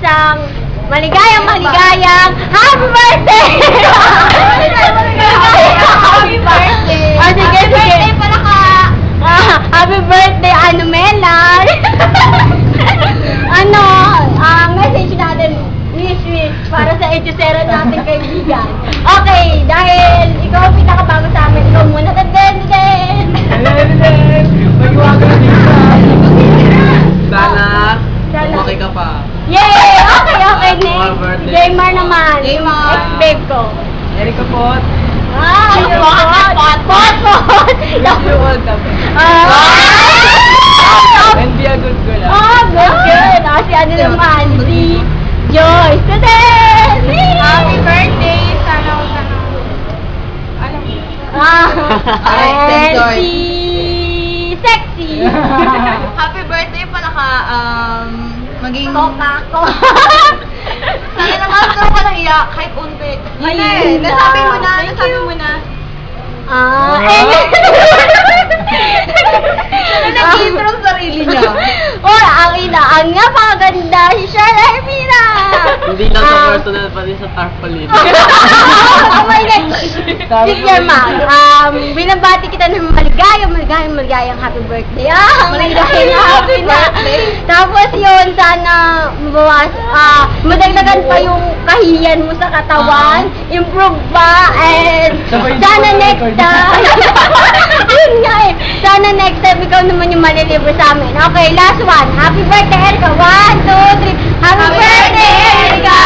isang maligayang happy birthday! Happy birthday! Ah, sige, Happy sige. birthday pala ka! Happy birthday, Melar! Message natin, wish, para sa HSR natin kaibigan. Okay, dahil ikaw ang pinakabago sa amin, ikaw muna. Sana, Sana. okay ka pa. Yay! Okay, Happy next. birthday. Jaymar naman. Jaymar. Ex-babe ko. Erika Pot. Ayun. Pot. Wish you all the best. And be a good girl. Good. Si ano naman, si Joyce. Happy birthday! Sana alam mo. And Joyce. si Sexy. Happy birthday pala ka, maging... Coca. Sana naman ito ka lang iyak, kahit unti. Ayun na. Nasabi mo na, Thank nasabi you. mo na. Nag-intro sa sarili niya. Ang napakaganda si Shara Hermina. Hindi lang sa personal, pati sa tarpaulin. Oh my God! Sige, ma'am. Binabati kita ng maligayang happy birthday. Maligayang happy birthday. Tapos yun, sana madagdagan pa yung kahiyan mo sa katawan. Improve pa. And sana next time. Yun nga eh. Sana next time ikaw naman yung malilibre sa amin. Okay, last one. Happy birthday, Erika. 1, 2, 3. Happy birthday, Erika!